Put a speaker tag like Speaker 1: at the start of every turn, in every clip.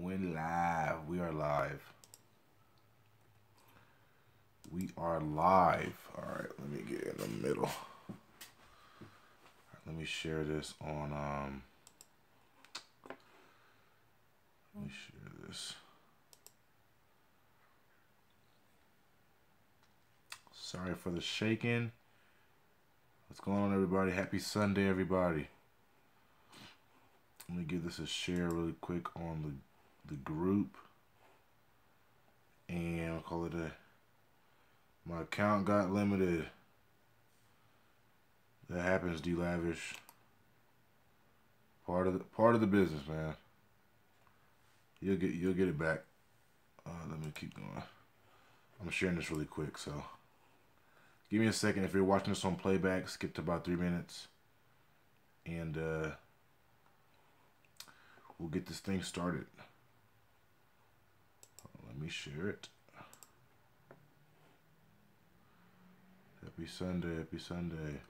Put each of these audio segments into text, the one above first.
Speaker 1: going live. We are live. We are live. All right, let me get in the middle. All right, let me share this on let me share this. Sorry for the shaking. What's going on, everybody? Happy Sunday, everybody. Let me give this a share really quick on the group. And I'll call it a my account got limited. That happens, D Lavish. Part of the business, man. You'll get it back. Let me keep going. I'm sharing this really quick, so give me a second. If you're watching this on playback, skip to about 3 minutes, and we'll get this thing started. Let me share it. Happy Sunday, happy Sunday.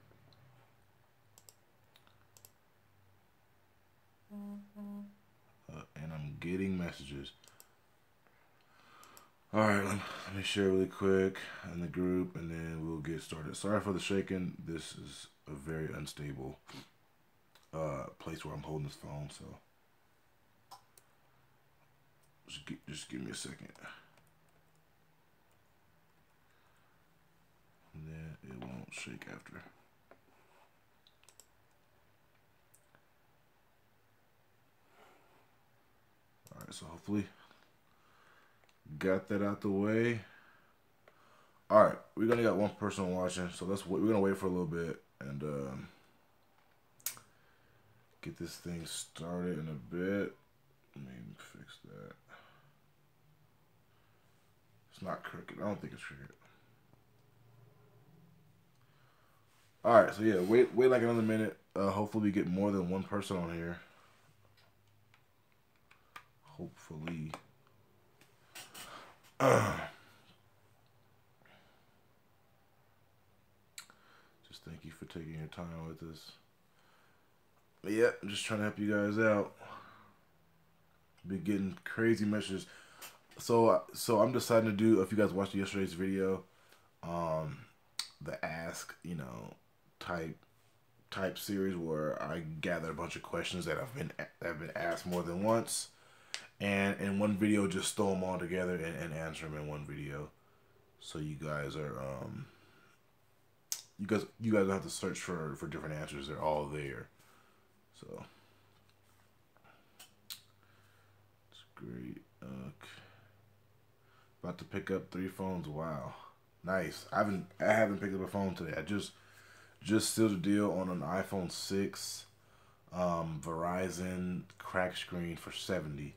Speaker 1: And I'm getting messages. Alright, let me share really quick in the group and then we'll get started. Sorry for the shaking. This is a very unstable place where I'm holding this phone, so just give me a second. And then it won't shake after. Alright, so hopefully got that out the way. Alright, we're gonna got one person watching, so we're gonna wait for a little bit and get this thing started in a bit. Let me fix that. It's not crooked. I don't think it's crooked. Alright, so yeah, wait like another minute. Hopefully we get more than one person on here. Hopefully. Just thank you for taking your time with this. But yeah, I'm just trying to help you guys out. Been getting crazy messages. So I'm deciding to do, if you guys watched yesterday's video, the ask, type series where I gather a bunch of questions that have been asked more than once, and in one video just throw them all together and answer them in one video. So you guys are you guys don't have to search for different answers. They're all there. So it's great. Okay. About to pick up 3 phones. Wow, nice. I haven't picked up a phone today. I just sealed a deal on an iPhone 6 Verizon crack screen for $70,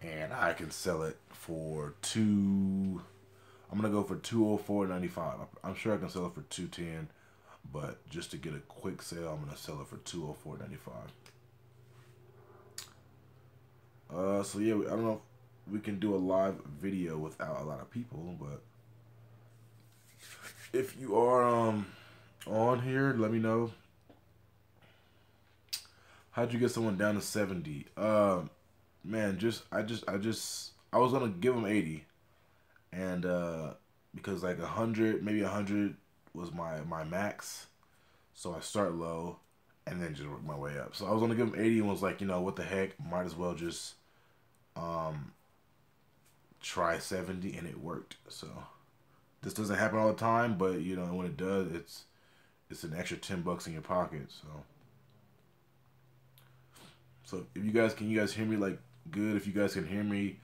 Speaker 1: and I can sell it for I'm gonna go for $204.95. I'm sure I can sell it for $210, but just to get a quick sale, I'm gonna sell it for $204.95. So yeah, I don't know if we can do a live video without a lot of people, but if you are on here, let me know. How'd you get someone down to 70? Man, I was gonna give them 80, and because like 100, maybe 100 was my max, so I start low and then just work my way up. So I was gonna give them 80 and was like, what the heck, might as well just try 70, and it worked. So this doesn't happen all the time, but when it does, it's an extra $10 in your pocket. So if you guys hear me like good? If you guys can hear me,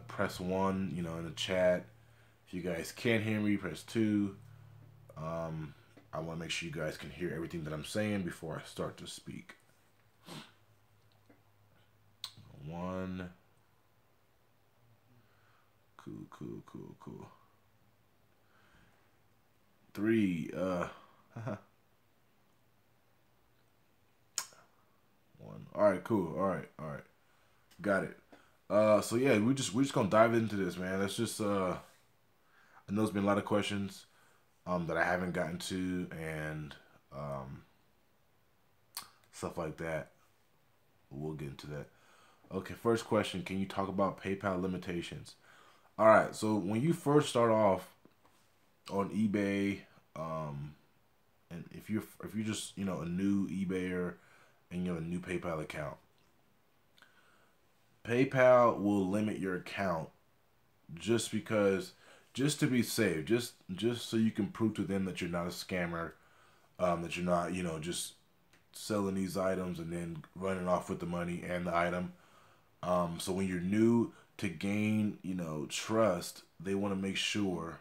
Speaker 1: press 1, in the chat. If you guys can't hear me, press 2. I want to make sure you guys can hear everything that I'm saying before I start to speak. 1. Cool. 3. 1. All right, cool. All right. Got it. So yeah, we're just gonna dive into this, man. Let's just I know there's been a lot of questions that I haven't gotten to, and stuff like that. We'll get into that. Okay, first question: can you talk about PayPal limitations? All right, so when you first start off on eBay, um, and if you're just a new eBayer and you have a new PayPal account, PayPal will limit your account just because, just to be safe, just so you can prove to them that you're not a scammer, that you're not just selling these items and then running off with the money and the item. So when you're new, to gain trust, they want to make sure.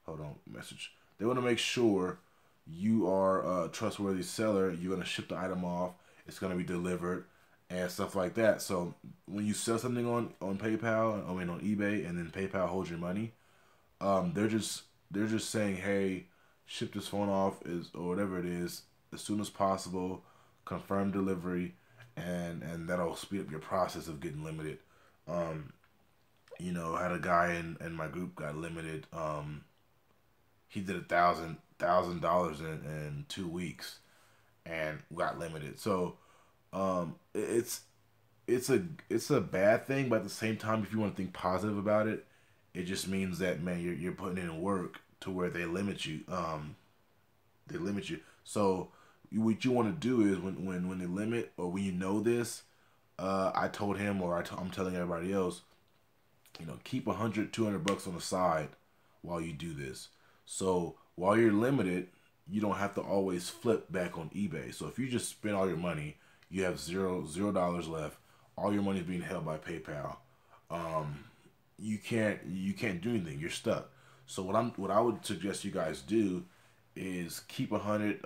Speaker 1: Hold on, message. They want to make sure you are a trustworthy seller. You're gonna ship the item off. It's gonna be delivered and stuff like that. So when you sell something on PayPal, I mean on eBay, and then PayPal holds your money, they're just saying, hey, ship this phone off is or whatever it is as soon as possible, confirm delivery, and that'll speed up your process of getting limited. Um, I had a guy in my group got limited. He did $1,000 in 2 weeks and got limited. So it's a bad thing, but at the same time, if you want to think positive about it, it just means that, man, you're putting in work to where they limit you. They limit you. So what you want to do is when they limit, or when you know this, I told him, or I'm telling everybody else, keep 100, 200 bucks on the side while you do this. So while you're limited, you don't have to always flip back on eBay. So if you just spend all your money, you have $0 left. All your money is being held by PayPal. Um, you can't do anything. You're stuck. So what I would suggest you guys do is keep $150,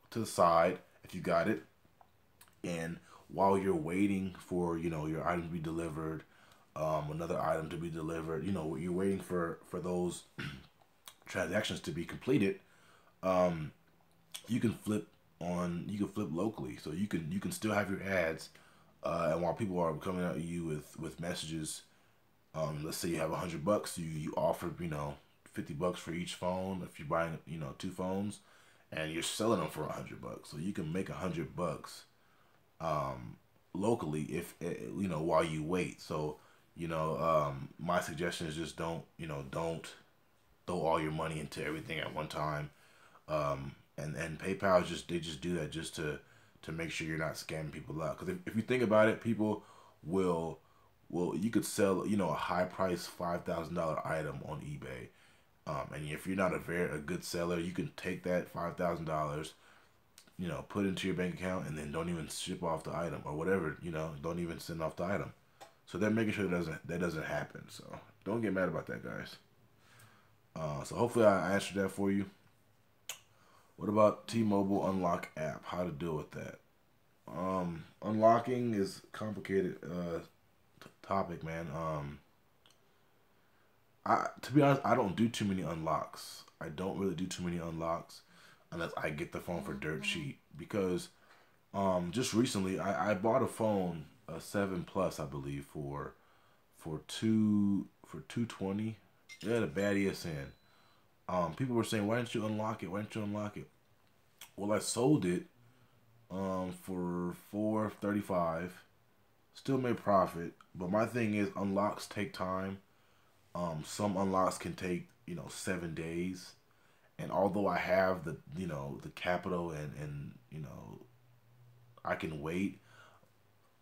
Speaker 1: to the side if you got it, and while you're waiting for your item to be delivered, another item to be delivered, you're waiting for those transactions to be completed. um, you can flip locally, so you can still have your ads, and while people are coming at you with messages, let's say you have $100, you offer 50 bucks for each phone if you're buying two phones, and you're selling them for $100, so you can make $100 locally if while you wait. So my suggestion is just don't throw all your money into everything at one time. And PayPal they just do that just to make sure you're not scamming people out. Because if you think about it, people will you could sell a high price $5,000 item on eBay, and if you're not a good seller, you can take that $5,000, put it into your bank account, and then don't even ship off the item or whatever. Don't even send off the item. So they're making sure that doesn't happen. So don't get mad about that, guys. So hopefully I answered that for you. What about T-Mobile Unlock app? How to deal with that? Unlocking is complicated topic, man. To be honest, I don't do too many unlocks. I don't really do too many unlocks unless I get the phone for dirt cheap. Because just recently I bought a phone, a 7 Plus, I believe, for 220. It had a bad ESN. People were saying, why didn't you unlock it? Why didn't you unlock it? Well, I sold it for 435. Still made profit, but my thing is unlocks take time. Some unlocks can take 7 days, and although I have the capital, and I can wait,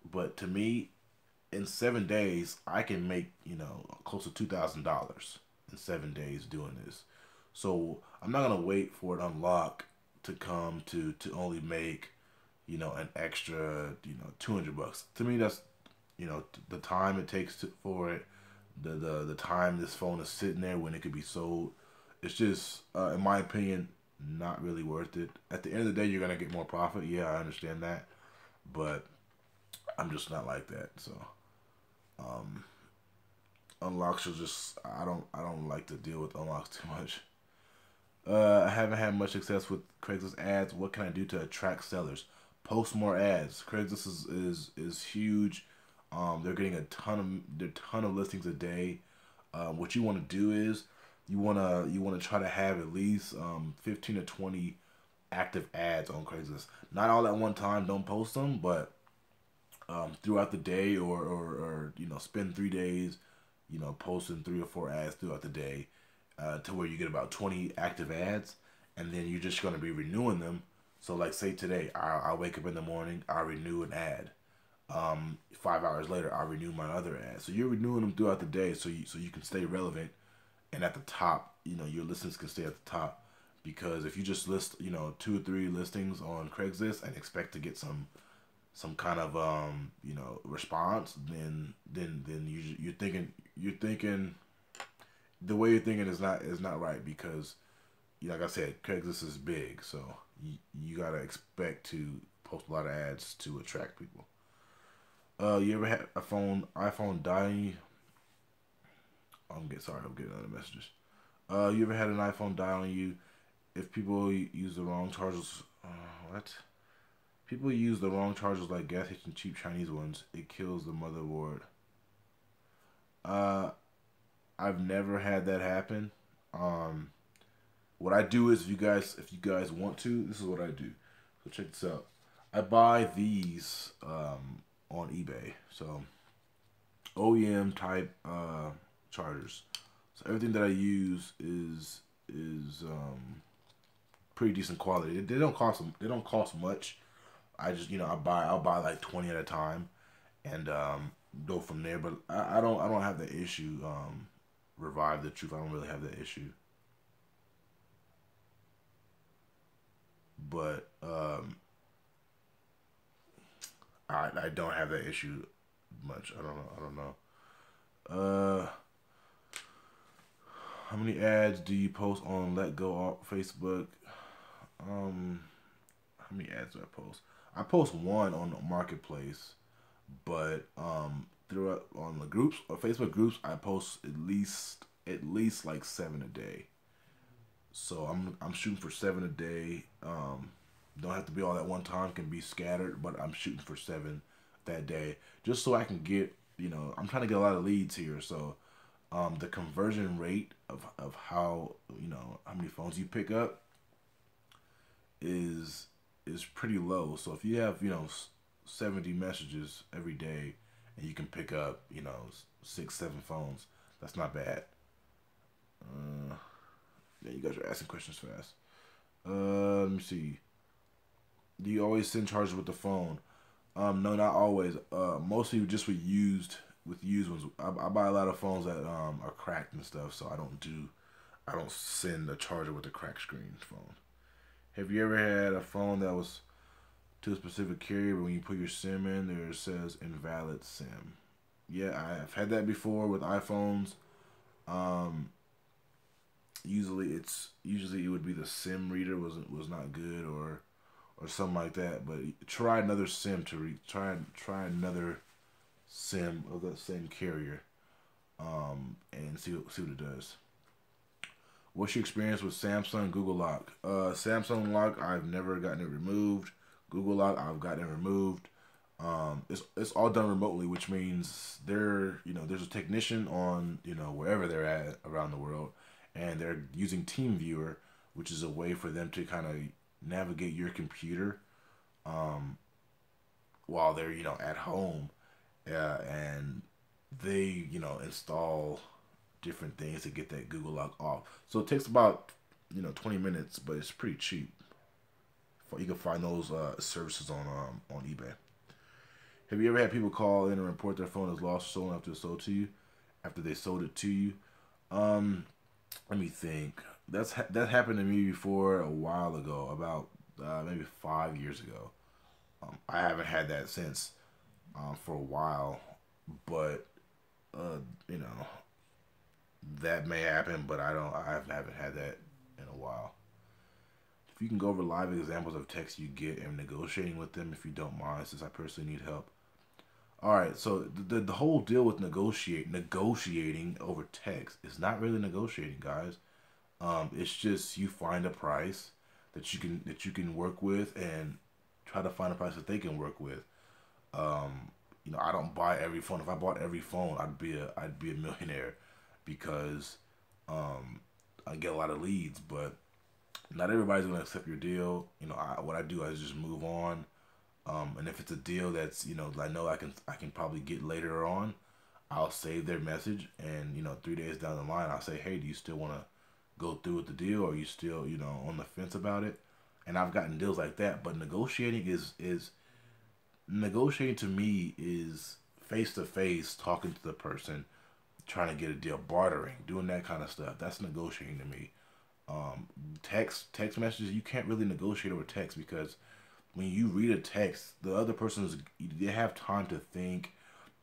Speaker 1: but to me, in 7 days I can make close to $2,000 in 7 days doing this. So I'm not gonna wait for an unlock to come to only make an extra 200 bucks. To me, that's the time it takes for it, the time this phone is sitting there when it could be sold. It's just in my opinion not really worth it. At the end of the day, you're gonna get more profit. Yeah, I understand that, but I'm just not like that. So um, unlocks are just I don't like to deal with unlocks too much. I haven't had much success with Craigslist ads. What can I do to attract sellers? Post more ads. Craigslist is huge. They're getting a ton of listings a day. What you want to do is you wanna try to have at least 15 to 20 active ads on Craigslist. Not all at one time. Don't post them, but throughout the day, or spend 3 days, posting 3 or 4 ads throughout the day, to where you get about 20 active ads, and then you're just going to be renewing them. So like say today, I wake up in the morning, I renew an ad. 5 hours later, I renew my other ad. So you're renewing them throughout the day, so you can stay relevant, and at the top, your listings can stay at the top. Because if you just list, 2 or 3 listings on Craigslist and expect to get some kind of response, then you're thinking the way you're thinking is not right, because like I said, Craigslist is big, so you gotta expect to post a lot of ads to attract people. You ever had a iPhone die on you? I'm getting other messages. You ever had an iPhone die on you? If people use the wrong chargers, what? People use the wrong chargers like gas station cheap Chinese ones. It kills the motherboard. Uh, I've never had that happen. What I do is, if you guys want to, this is what I do. So check this out. I buy these on eBay. So OEM type chargers. So everything that I use is pretty decent quality. They don't cost them. They don't cost much. I just I'll buy like 20 at a time, and go from there. But I don't have the issue. Revive the truth. I don't really have that issue. But I don't have that issue much. I don't know. I don't know. Uh, how many ads do you post on Let Go Off Facebook? How many ads do I post? I post one on the marketplace, but throughout on the groups or Facebook groups, I post at least like 7 a day. So I'm shooting for 7 a day. Don't have to be all at one time. Can be scattered, but I'm shooting for 7 that day, just so I can get. I'm trying to get a lot of leads here. So the conversion rate of how many phones you pick up is pretty low. So if you have 70 messages every day, and you can pick up 6, 7 phones, that's not bad. Yeah, you guys are asking questions fast. Let me see. Do you always send charges with the phone? No, not always. Mostly just with used ones. I buy a lot of phones that are cracked and stuff, so I don't send a charger with a cracked screen phone. Have you ever had a phone that was to a specific carrier, but when you put your SIM in, there it says invalid SIM? Yeah, I've had that before with iPhones. Um, usually it would be the SIM reader was not good, or something like that. But try another SIM try another SIM of that same carrier, and see what it does. What's your experience with Samsung Google Lock? Samsung Lock, I've never gotten it removed. Google Lock, I've gotten it removed. It's all done remotely, which means there's a technician on wherever they're at around the world, and they're using TeamViewer, which is a way for them to kind of navigate your computer while they're at home, and they install different things to get that Google Lock off. So it takes about 20 minutes, but it's pretty cheap. You can find those services on eBay. Have you ever had people call in and report their phone is lost or stolen after it's sold to you? After they sold it to you? Let me think. That happened to me before a while ago, about maybe 5 years ago. I haven't had that since for a while, but uh, you know that may happen, but I haven't had that in a while. If you can go over live examples of texts you get and negotiating with them, if you don't mind, since I personally need help. All right, so the whole deal with negotiating over text is not really negotiating, guys. It's just you find a price that you can work with, and try to find a price that they can work with. I don't buy every phone. If I bought every phone, I'd be a millionaire, because I get a lot of leads. But Not everybody's gonna accept your deal. You know, what I do is just move on. And if it's a deal that's, you know, I know I can probably get later on, I'll save their message, and, you know, 3 days down the line, I'll say, hey, do you still want to go through with the deal, or are you still, you know, on the fence about it? And I've gotten deals like that. But negotiating to me is face to face, talking to the person, trying to get a deal, bartering, doing that kind of stuff. That's negotiating to me. Um, text messages, you can't really negotiate over text, because when you read a text, the other person's, they have time to think,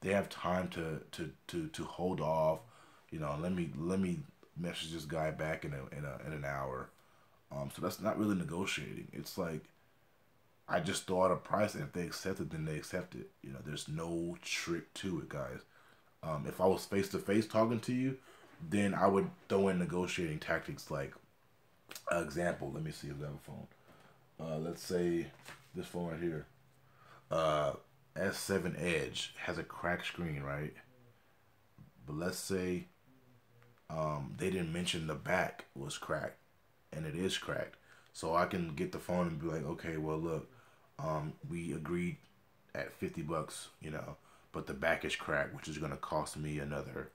Speaker 1: they have time to hold off. You know, let me message this guy back in an hour. So that's not really negotiating. It's like, I just throw out a price, and if they accept it, then they accept it. You know, there's no trick to it, guys. If I was face to face talking to you, then I would throw in negotiating tactics. Like, example, let me see if I have a phone. Let's say this phone right here, uh, S7 Edge, has a cracked screen, right? But let's say they didn't mention the back was cracked, and it is cracked. So I can get the phone and be like, okay, well, look, we agreed at $50, you know, but the back is cracked, which is gonna cost me another,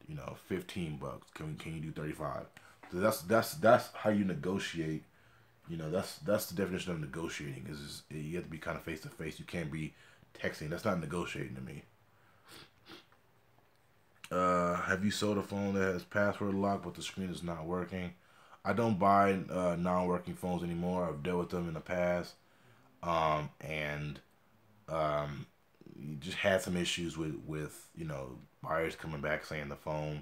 Speaker 1: you know, $15. Can you do 35? So that's how you negotiate. You know, that's the definition of negotiating. Is you have to be kind of face to face. You can't be texting. That's not negotiating to me. Have you sold a phone that has password lock but the screen is not working? I don't buy non-working phones anymore. I've dealt with them in the past, and you just had some issues with, you know, buyers coming back saying the phone,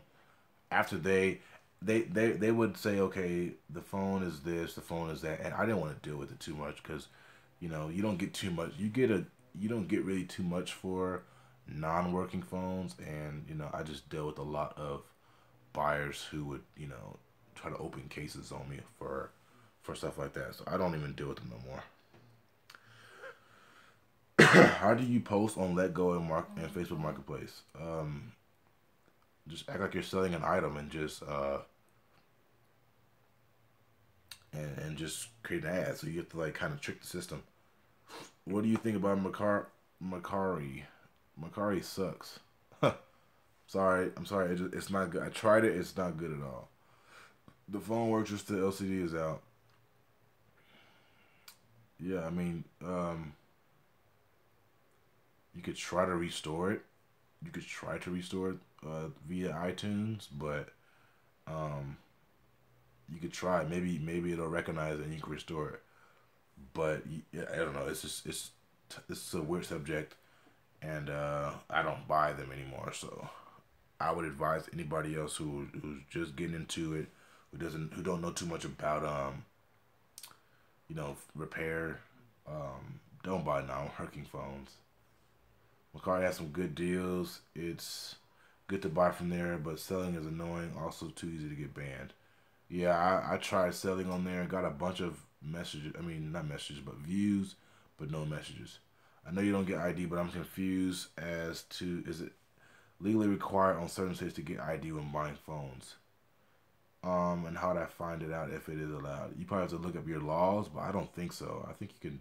Speaker 1: after they would say, okay, the phone is this, the phone is that, and I didn't want to deal with it too much, because, you know, you don't get too much. You don't get really too much for non-working phones, and, you know, I just dealt with a lot of buyers who would, you know, try to open cases on me for stuff like that. So I don't even deal with them no more. How do you post on Let Go and Facebook Marketplace? Just act like you're selling an item, and just and just create an ad. So you have to, like, kind of trick the system. What do you think about Macari? Macari sucks. Sorry, I'm sorry. It's not good. I tried it. It's not good at all. The phone works, just the LCD is out. Yeah, I mean, you could try to restore it. You could try to restore it via iTunes, but um, you could try. Maybe it'll recognize it and you can restore it. But yeah, I don't know. It's a weird subject, and I don't buy them anymore. So I would advise anybody else who's just getting into it, who don't know too much about you know, repair, don't buy non-working phones. Macari has some good deals. It's good to buy from there, but selling is annoying. Also, too easy to get banned. Yeah, I tried selling on there and got a bunch of messages. I mean, not messages, but views, but no messages. I know you don't get ID, but I'm confused as to, is it legally required on certain states to get ID when buying phones? And how would I find it out if it is allowed? You probably have to look up your laws, but I don't think so. I think you can.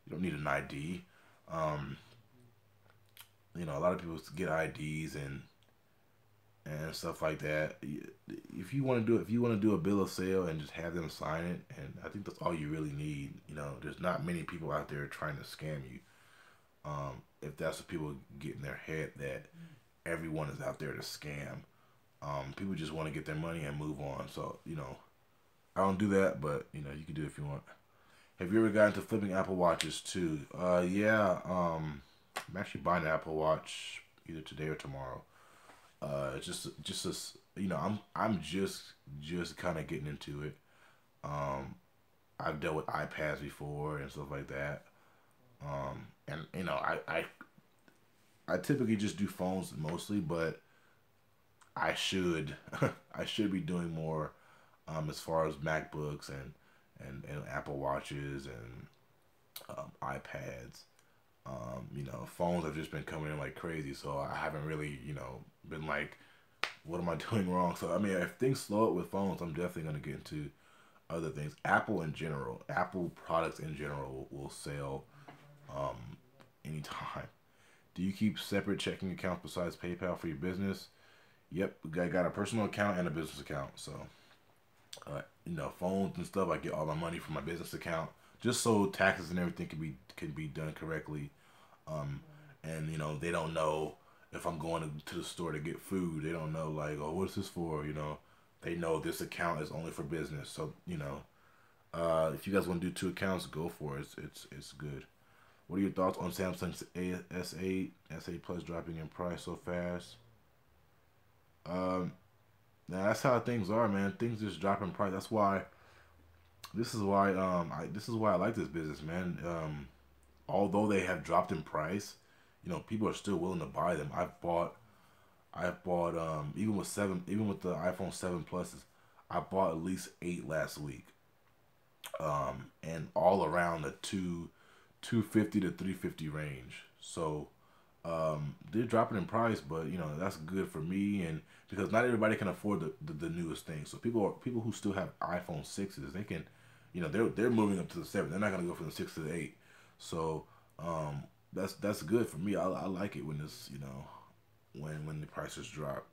Speaker 1: You don't need an ID. Um, you know, a lot of people get IDs and stuff like that. If you want to do it, if you want to do a bill of sale and just have them sign it, and I think that's all you really need. You know, there's not many people out there trying to scam you. If that's what people get in their head, that everyone is out there to scam. People just want to get their money and move on. So, you know, I don't do that, but, you know, you can do it if you want. Have you ever gotten to flipping Apple Watches too? Yeah. I'm actually buying an Apple Watch either today or tomorrow. Just a, you know, I'm just kind of getting into it. Um, I've dealt with iPads before and stuff like that. And, you know, I typically just do phones mostly, but I should I should be doing more, as far as MacBooks and Apple Watches and iPads. You know, phones have just been coming in like crazy, so I haven't really, you know, been like, what am I doing wrong? So I mean, if things slow up with phones, I'm definitely gonna get into other things. Apple in general, Apple products in general will sell um, anytime. Do you keep separate checking accounts besides PayPal for your business? Yep, I got a personal account and a business account. So, phones and stuff, I get all my money from my business account, just so taxes and everything can be done correctly. Um, and they don't know if I'm going to the store to get food. They don't know like, oh, what's this for? They know this account is only for business. So if you guys want to do two accounts, go for it. It's good. What are your thoughts on Samsung's S8, S8 Plus dropping in price so fast? Um, Now that's how things are, man. Things just drop in price. That's why. This is why I like this business, man. Although they have dropped in price, people are still willing to buy them. I've bought even with the iPhone 7 Pluses, I bought at least 8 last week. And all around the 250 to 350 range. So they're dropping in price, but that's good for me, and because not everybody can afford the newest thing. So people who still have iPhone 6s, they can, they're moving up to the 7. They're not gonna go from the 6 to the 8. So that's good for me. I like it when this when the prices drop.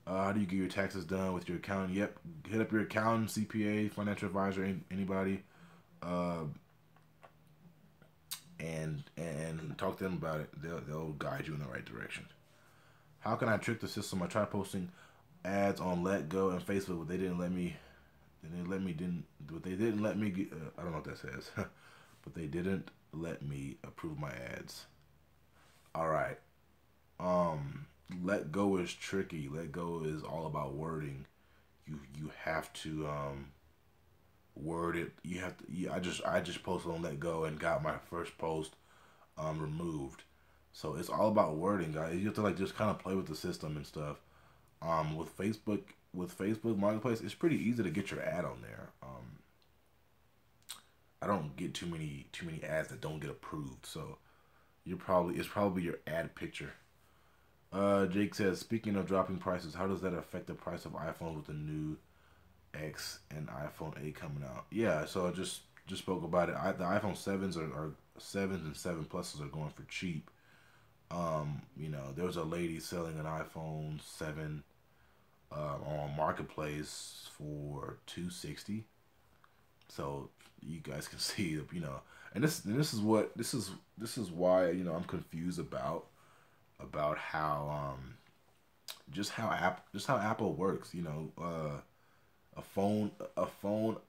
Speaker 1: How do you get your taxes done with your accountant? Yep, hit up your accountant, CPA, financial advisor, anybody, uh, and talk to them about it. They'll guide you in the right direction. How can I trick the system? I tried posting ads on Let Go and Facebook, but they didn't let me. But they didn't let me get. I don't know what that says, but they didn't let me approve my ads. All right. Let Go is tricky. Let Go is all about wording. You have to word it. You have to. I just posted on Let Go and got my first post removed. So it's all about wording, guys. You have to like just kind of play with the system and stuff. With Facebook Marketplace, it's pretty easy to get your ad on there. I don't get too many ads that don't get approved. So it's probably your ad picture. Jake says, speaking of dropping prices, how does that affect the price of iPhones with the new X and iPhone 8 coming out? Yeah, so I just spoke about it. The iPhone 7s are 7s and 7 Pluses are going for cheap. There was a lady selling an iPhone 7 on Marketplace for 260. So you guys can see, and this is why I'm confused about how Apple works. A phone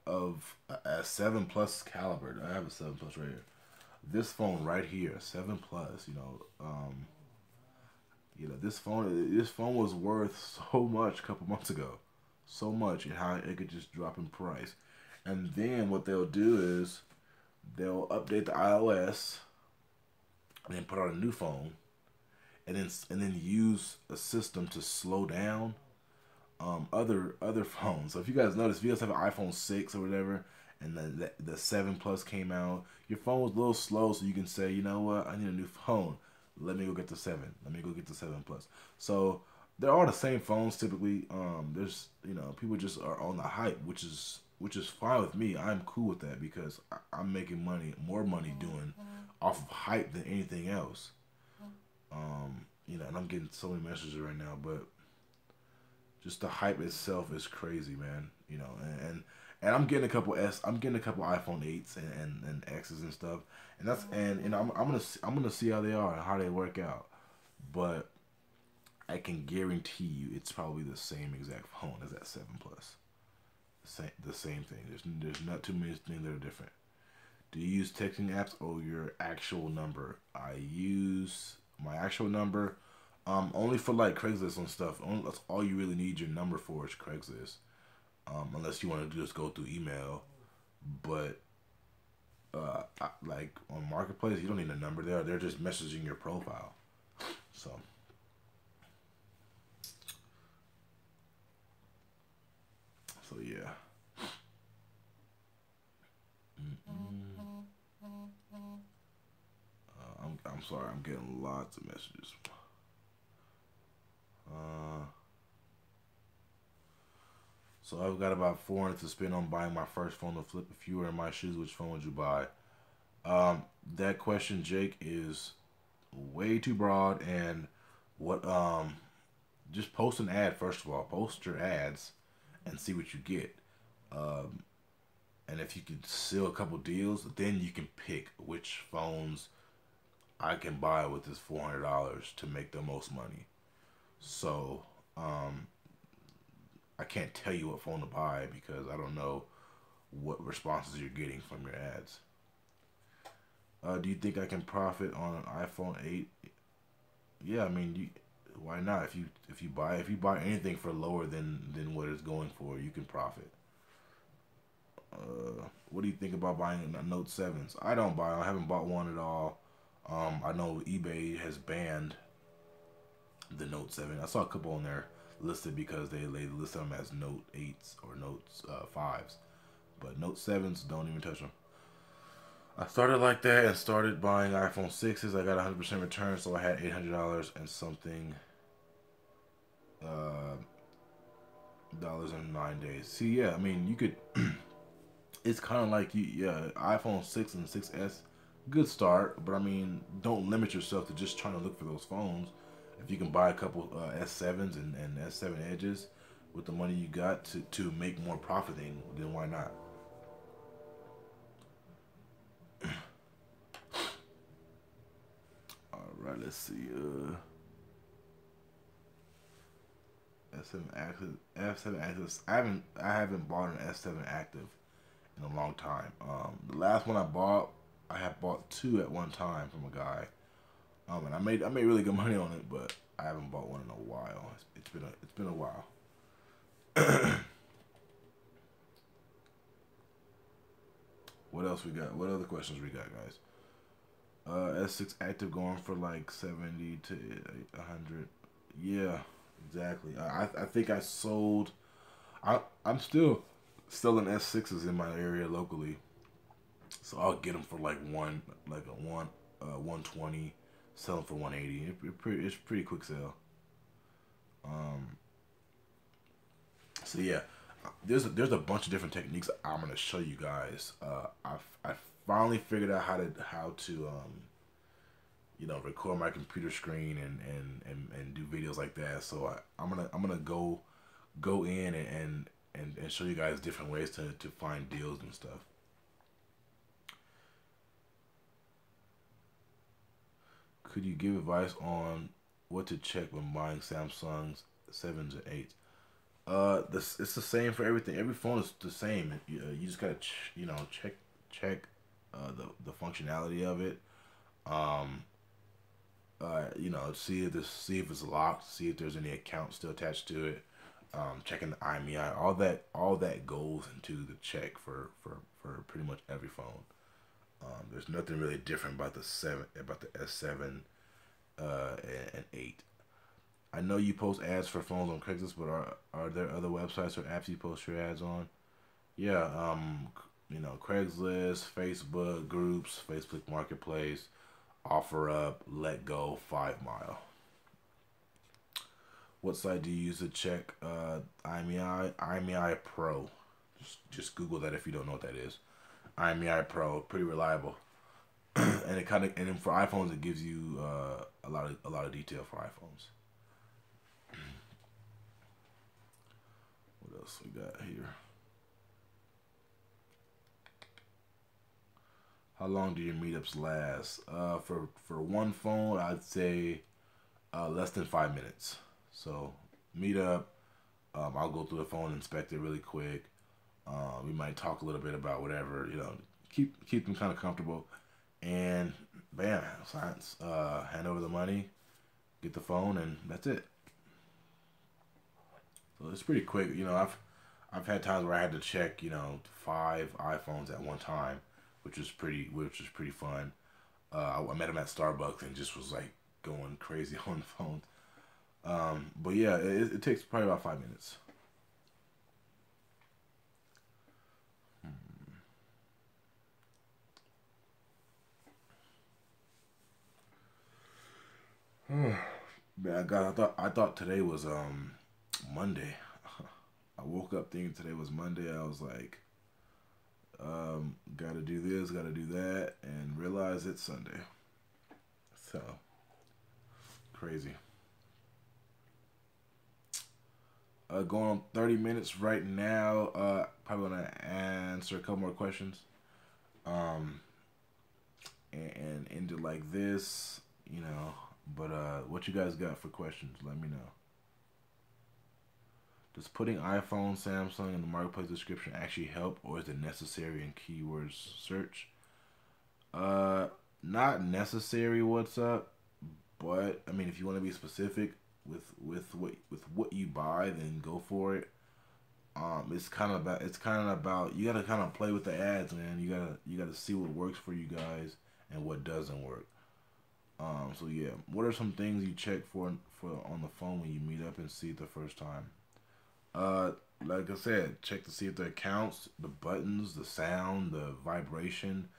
Speaker 1: of a 7 Plus caliber. I have a 7 Plus right here. This phone right here, 7 Plus. This phone was worth so much a couple months ago, so much, and how it could just drop in price. And then what they'll do is they'll update the iOS and then put out a new phone, and then use a system to slow down other phones. So if you guys notice, if you guys have an iPhone 6 or whatever, and then the 7 Plus came out, your phone was a little slow, so you can say, you know what, I need a new phone. Let me go get the 7. Let me go get the 7 Plus. So they're all the same phones typically. There's people just are on the hype, which is fine with me. I'm cool with that because I'm making more money doing off of hype than anything else. And I'm getting so many messages right now, but just the hype itself is crazy, man. And I'm getting a couple iPhone 8s and X's and stuff, and I'm gonna see how they are and how they work out, but I can guarantee you it's probably the same exact phone as that 7 Plus. The same thing. There's not too many things that are different. Do you use texting apps or your actual number? I use my actual number. Only for like Craigslist and stuff. That's all you really need your number for is Craigslist. Unless you want to just go through email. But like on Marketplace, you don't need a number there. They're just messaging your profile. So yeah. I'm sorry. I'm getting lots of messages. So I've got about 400 to spend on buying my first phone to flip. If you were in my shoes, which phone would you buy? That question, Jake, is way too broad. And what? Just post an ad first of all. Post your ads and see what you get. Um, and if you can seal a couple deals, then you can pick which phones I can buy with this $400 to make the most money. So I can't tell you what phone to buy because I don't know what responses you're getting from your ads. Do you think I can profit on an iPhone 8? Yeah, I mean, why not? If you buy anything for lower than what it's going for, you can profit. What do you think about buying Note 7s? I don't buy. I haven't bought one at all. I know eBay has banned the Note 7. I saw a couple on there listed because they list them as Note 8s or Note 5s. But Note 7s, don't even touch them. I started like that and started buying iPhone 6s. I got 100% return, so I had $800 and something uh, dollars in 9 days. See, yeah, I mean, you could. It's kind of like yeah, iPhone 6 and 6s, good start. But I mean, don't limit yourself to just trying to look for those phones. If you can buy a couple S7s and S7 edges with the money you got to make more profit, then why not? All right, let's see. S7 active, F7 active. I haven't bought an S7 active in a long time. The last one I bought, I had bought two at one time from a guy. And I made really good money on it, but I haven't bought one in a while. It's been a while. What else we got? What other questions we got, guys? S6 active going for like 70 to 100. Yeah, exactly. I think I sold. I'm still selling S6s in my area locally, so I'll get them for like a 120, sell them for 180. It's pretty quick sale. Um, so yeah, there's a bunch of different techniques I'm gonna show you guys. I finally figured out how to record my computer screen and do videos like that. So I'm gonna go in and show you guys different ways to find deals and stuff. Could you give advice on what to check when buying Samsung's sevens and eights? This it's the same for everything. Every phone is the same. You just gotta check the functionality of it. Um, see if it's locked, see if there's any account still attached to it. Checking the IMEI, all that goes into the check for pretty much every phone. There's nothing really different about the S7 and 8. I know you post ads for phones on Craigslist, but are there other websites or apps you post your ads on? Yeah, Craigslist, Facebook groups, Facebook Marketplace, OfferUp, Let Go, 5 Mile. What site do you use to check IMEI? IMEI Pro. Just Google that if you don't know what that is. IMEI Pro, pretty reliable, and then for iPhones it gives you a lot of detail for iPhones. What else we got here? How long do your meetups last? For one phone, I'd say less than 5 minutes. So meetup, I'll go through the phone, inspect it really quick. We might talk a little bit about whatever, keep them kind of comfortable, and bam, science. Hand over the money, get the phone, and that's it. So it's pretty quick. I've had times where I had to check, 5 iPhones at one time, which was pretty fun. I met him at Starbucks and just was like going crazy on the phone. But yeah, it takes probably about 5 minutes. Man, God, I thought today was Monday. I woke up thinking today was Monday. I was like, gotta do this, gotta do that, and realize it's Sunday. So crazy. Going on 30 minutes right now. Probably gonna answer a couple more questions. Um, and end it like this, you know. But what you guys got for questions? Let me know. Does putting iPhone, Samsung in the marketplace description actually help, or is it necessary in keywords search? Uh, Not necessary. What's up? But I mean, if you want to be specific with what you buy, then go for it. It's kind of about you gotta kind of play with the ads, man. You gotta see what works for you guys and what doesn't work. So yeah, what are some things you check for on the phone when you meet up and see it the first time? Uh, like I said, check to see if the accounts, the buttons, the sound, the vibration,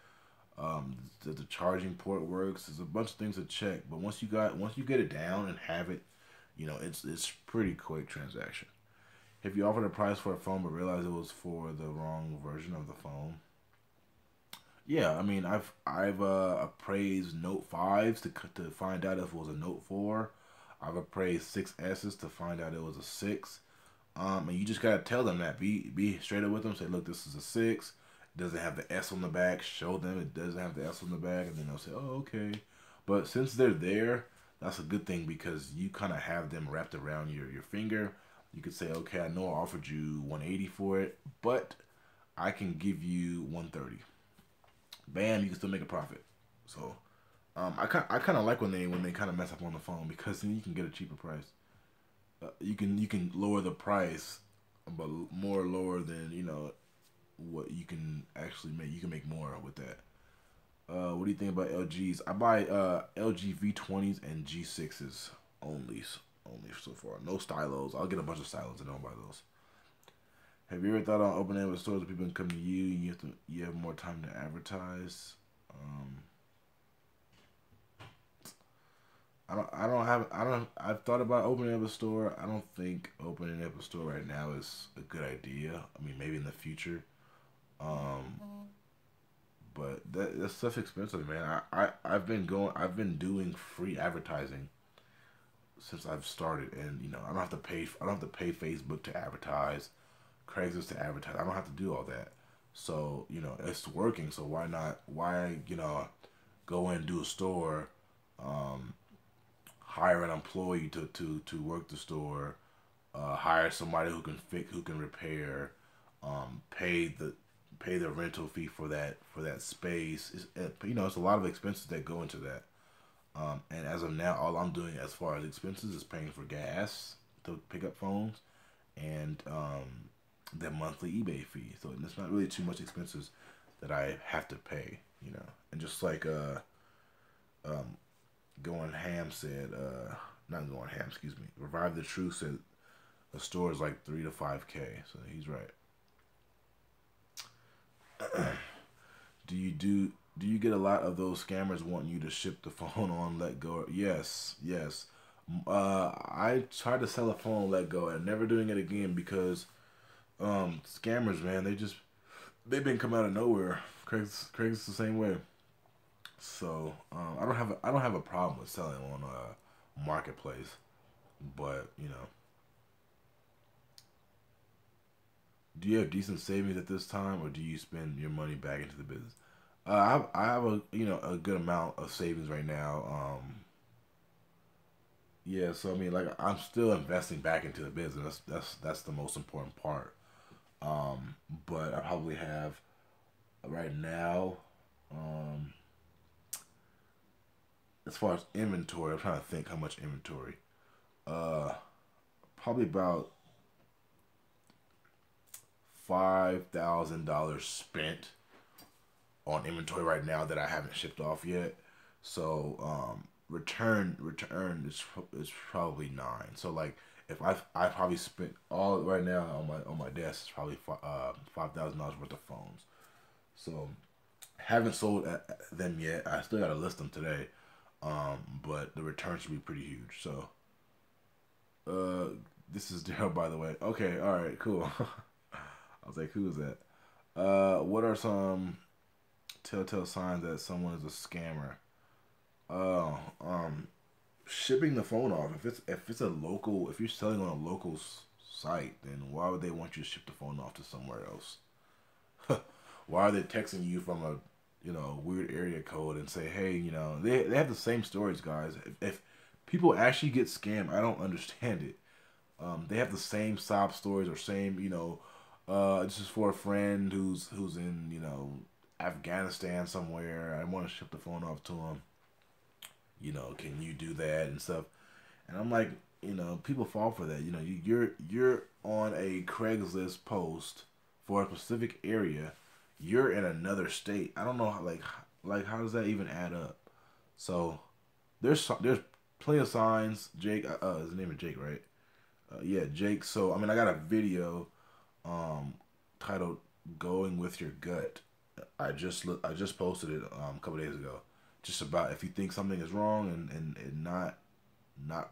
Speaker 1: that the charging port works. There's a bunch of things to check, but once you get it down and have it, you know it's pretty quick transaction. If you offered a price for a phone but realized it was for the wrong version of the phone, yeah, I mean I've appraised Note fives to find out if it was a Note 4. I've appraised 6S's to find out it was a 6. And you just gotta tell them that. Be straight up with them. Say, look, this is a 6. It doesn't have the S on the back. Show them it doesn't have the S on the back, and then they'll say, oh, okay. But since they're there, that's a good thing because you kind of have them wrapped around your finger. You could say, okay, I know I offered you 180 for it, but I can give you 130. Bam, you can still make a profit. So I kind of like when they kind of mess up on the phone because then you can get a cheaper price. You can lower the price, but more lower than what you can actually make. You can make more with that. What do you think about LGs? I buy LG V20s and G6s only so far. No stylos. I'll get a bunch of stylos and don't buy those. Have you ever thought on opening up stores where people can come to you? You have more time to advertise. Um, I've thought about opening up a store. I don't think opening up a store right now is a good idea. I mean, maybe in the future. Um, but that stuff's expensive, man. I've been doing free advertising since I've started, and I don't have to pay Facebook to advertise, Craigslist to advertise. I don't have to do all that. So, it's working. So why, go in and do a store, um, hire an employee to work the store, hire somebody who can repair, pay the rental fee for that space. It's a lot of expenses that go into that. And as of now, all I'm doing as far as expenses is paying for gas to pick up phones and their monthly eBay fee. So it's not really too much expenses that I have to pay. And just like um, Going Ham said, not Going Ham, excuse me. Revive the Truth said a store is like 3 to 5K. So he's right. Do you get a lot of those scammers wanting you to ship the phone on Let Go? Yes, yes. I tried to sell a phone on Let Go and never doing it again because scammers, man, they've been coming out of nowhere. Craig's the same way. So I don't have a problem with selling on a marketplace, but do you have decent savings at this time, or do you spend your money back into the business? I have a a good amount of savings right now. Yeah, so I mean, like I'm still investing back into the business. That's the most important part. But I probably have right now. Um, as far as inventory, I'm trying to think how much inventory. Uh, Probably about $5,000 spent on inventory right now that I haven't shipped off yet. So return is probably 9. So like if I probably spent all right now on my desk is probably $5,000 worth of phones. So haven't sold them yet. I still gotta list them today. But the return should be pretty huge. So This is Daryl, by the way. Okay, all right, cool. I was like, who is that? What are some telltale signs that someone is a scammer? Oh, shipping the phone off. If it's a local, if you're selling on a local site, then why would they want you to ship the phone off to somewhere else? Why are they texting you from a weird area code and say, hey, they have the same stories, guys. If people actually get scammed, I don't understand it. They have the same sob stories or same, this is for a friend who's in, Afghanistan somewhere. I want to ship the phone off to him. Can you do that and stuff? And I'm like, people fall for that. You're on a Craigslist post for a specific area. You're in another state. I don't know how, like how does that even add up? So there's plenty of signs. Jake, his name is Jake, right? Yeah, Jake. So I mean, I got a video um titled "Going with Your Gut." I just posted it a couple days ago, just about if you think something is wrong and not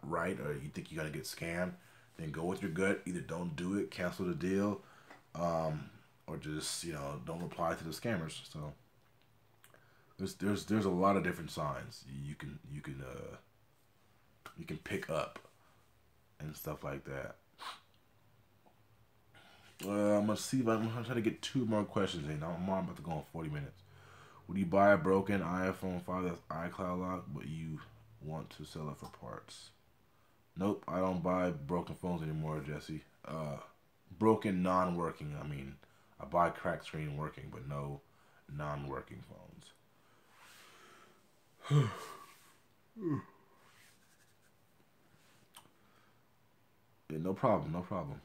Speaker 1: right, or you think you're gonna get scammed, then go with your gut. Either don't do it, cancel the deal, or just don't reply to the scammers. So there's a lot of different signs you can pick up and stuff like that. I'm gonna see if I'm gonna try to get two more questions in. I'm about to go on 40 minutes. Would you buy a broken iPhone 5 that's iCloud locked, but you want to sell it for parts? Nope, I don't buy broken phones anymore, Jesse. Broken non-working. I mean, I buy cracked screen working, but no non-working phones. Yeah, no problem, no problem.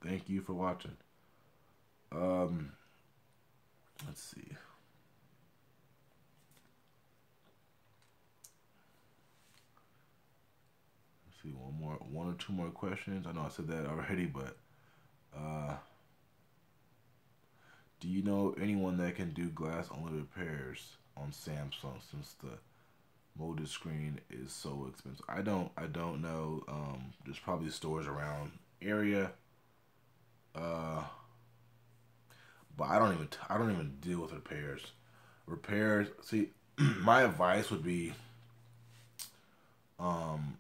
Speaker 1: Thank you for watching. Um, let's see. Let's see one or two more questions. I know I said that already, but uh, do you know anyone that can do glass only repairs on Samsung since the molded screen is so expensive? I don't know. There's probably stores around area. Uh, but I don't even deal with repairs. Repairs. See, my advice would be, um,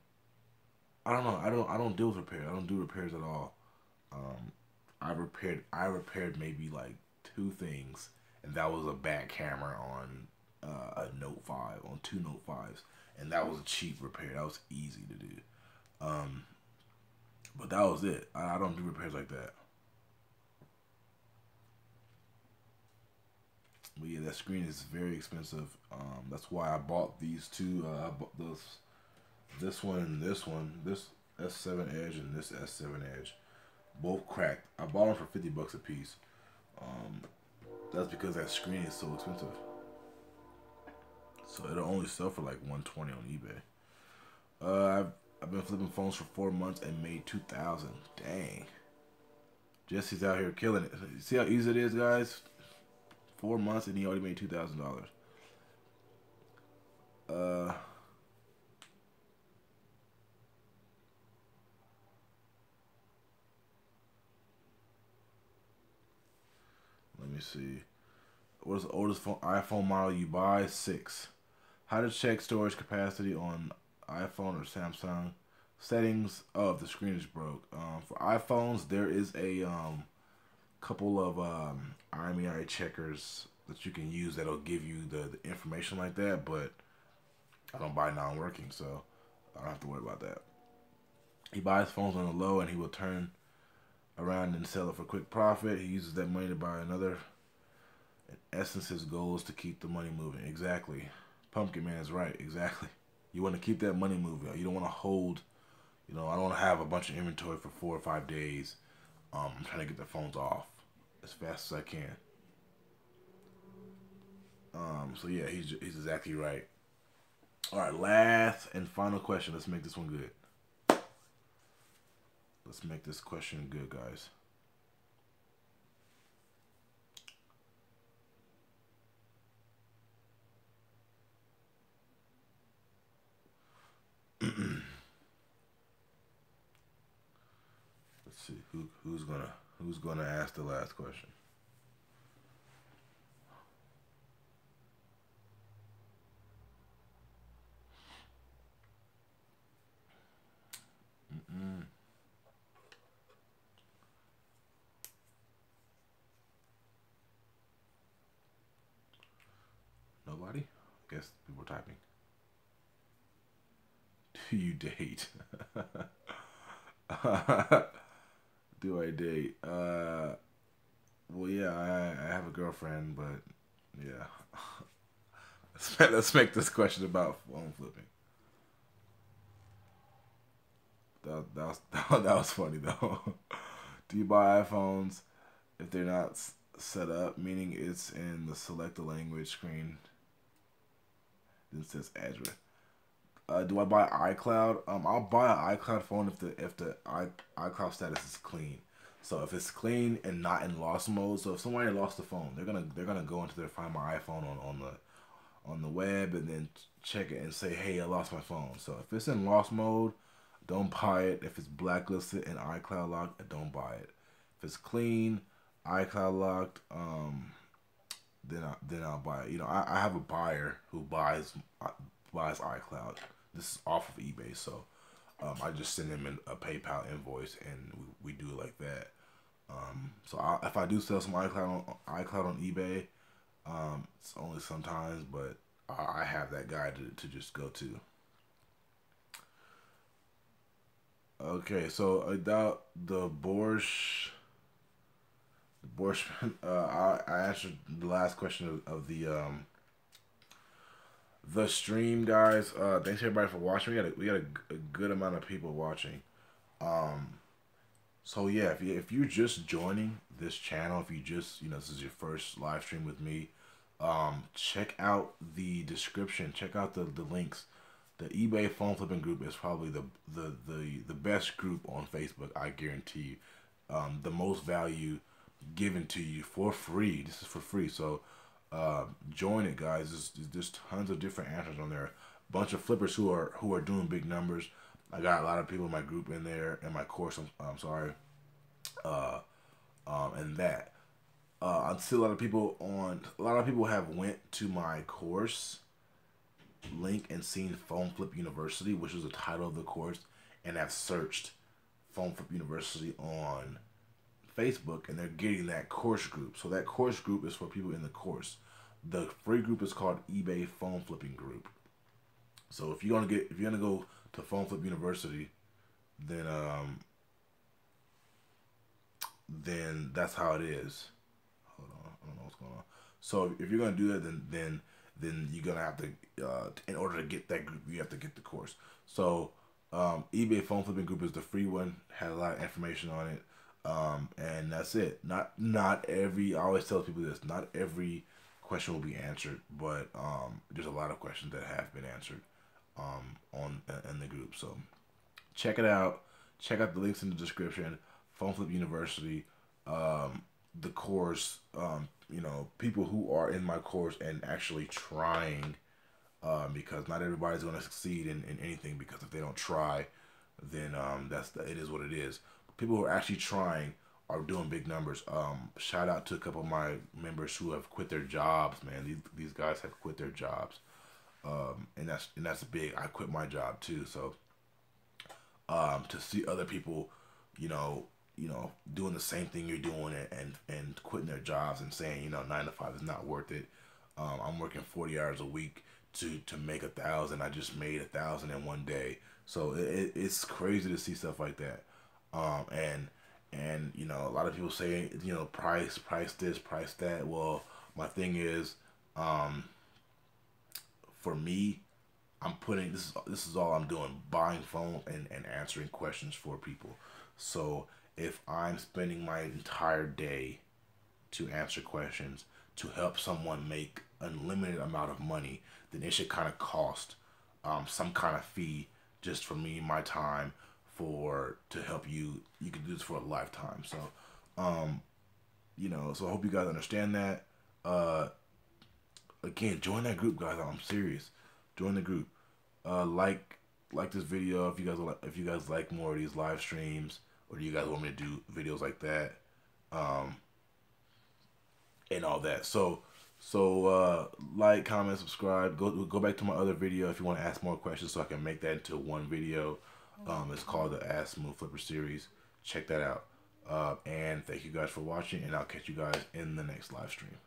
Speaker 1: I don't know. I don't deal with repairs. I don't do repairs at all. Um, I repaired maybe like two things, and that was a back camera on a Note 5, on two Note 5s, and that was a cheap repair. That was easy to do. Um, but that was it. I don't do repairs like that. But yeah, that screen is very expensive. That's why I bought these two. I bought this one and this one. This S7 Edge and this S7 Edge. Both cracked. I bought them for $50 a piece. Um, that's because that screen is so expensive. So it'll only sell for like 120 on eBay. I've been flipping phones for 4 months and made 2,000. Dang. Jesse's out here killing it. See how easy it is, guys? 4 months and he already made $2,000. Uh, Let me see. What is the oldest iPhone model you buy? 6. How to check storage capacity on iPhone or Samsung? Settings. Oh, if the screen is broke. For iPhones, there is a couple of IMEI checkers that you can use that'll give you the information like that, but I don't buy non-working, so I don't have to worry about that. He buys phones on the low and he will turn around and sell it for quick profit. He uses that money to buy another. In essence, his goal is to keep the money moving. Exactly. Pumpkin Man is right. Exactly. You want to keep that money moving. You don't want to hold, I don't want to have a bunch of inventory for 4 or 5 days. I'm trying to get the phones off as fast as I can. So yeah, he's exactly right. All right, last and final question. Let's make this one good. Let's make this question good, guys. see who's gonna ask the last question. Mm-mm. Nobody? I guess people are typing. Do you date? Do I date? Well, yeah, I have a girlfriend, but yeah. Let's make this question about phone flipping. That was funny though. Do you buy iPhones if they're not set up, meaning it's in the select the language screen? Then it says address. Do I buy iCloud? I'll buy an iCloud phone if the iCloud status is clean. So if it's clean and not in lost mode, so if somebody lost the phone, they're gonna go into their Find My iPhone on the web and then check it and say, hey, I lost my phone. So if it's in lost mode, don't buy it. If it's blacklisted and iCloud locked, don't buy it. If it's clean, iCloud locked, then I'll buy it. I have a buyer who buys iCloud. This is off of eBay, so I just send him a PayPal invoice and we do it like that. So if I do sell some iCloud on eBay, it's only sometimes, but I have that guy to just go to. Okay, so about the Borscht, I answered the last question of the stream, guys. Thanks everybody for watching. We got a good amount of people watching. Um, so yeah, if you're just joining this channel, if you just this is your first live stream with me, check out the description. Check out the links. The eBay phone flipping group is probably the best group on Facebook. I guarantee you. The most value given to you for free. This is for free. So join it, guys. There's tons of different answers on there. Bunch of flippers who are doing big numbers. I got a lot of people in my group in there in my course. I'm sorry. Uh, and that. I see a lot of people have went to my course link and seen Phone Flip University, which is the title of the course, and have searched Phone Flip University on Facebook, and they're getting that course group. So that course group is for people in the course. The free group is called eBay Phone Flipping Group. So if you're gonna go to Phone Flip University, then then that's how it is. Hold on, I don't know what's going on. So if you're gonna do that, then you're gonna have to in order to get that group, you have to get the course. So eBay Phone Flipping Group is the free one. Had a lot of information on it. And that's it. Not every. I always tell people this. Not every question will be answered, but there's a lot of questions that have been answered on in the group. So check it out. Check out the links in the description. Phone Flip University, the course. People who are in my course and actually trying, because not everybody's going to succeed in anything. Because if they don't try, then it is what it is. People who are actually trying are doing big numbers. Shout out to a couple of my members who have quit their jobs, man. These guys have quit their jobs, and that's big. I quit my job too, so to see other people, doing the same thing you're doing and quitting their jobs and saying 9 to 5 is not worth it. I'm working 40 hours a week to make 1,000. I just made 1,000 in one day, so it's crazy to see stuff like that. And a lot of people say price this, price that. Well, my thing is, for me, I'm putting this is all I'm doing, buying phone and answering questions for people. So if I'm spending my entire day to answer questions to help someone make unlimited amount of money, then it should kind of cost some kind of fee just for me, my time, to help you. You can do this for a lifetime. So so I hope you guys understand that. Again, join that group, guys. I'm serious. Join the group. Like this video if you guys like more of these live streams. or do you guys want me to do videos like that, and all that. So like, comment, subscribe. Go back to my other video if you want to ask more questions, so I can make that into one video. It's called the Ask Smooth Flipper series. Check that out. And thank you guys for watching, and I'll catch you guys in the next live stream.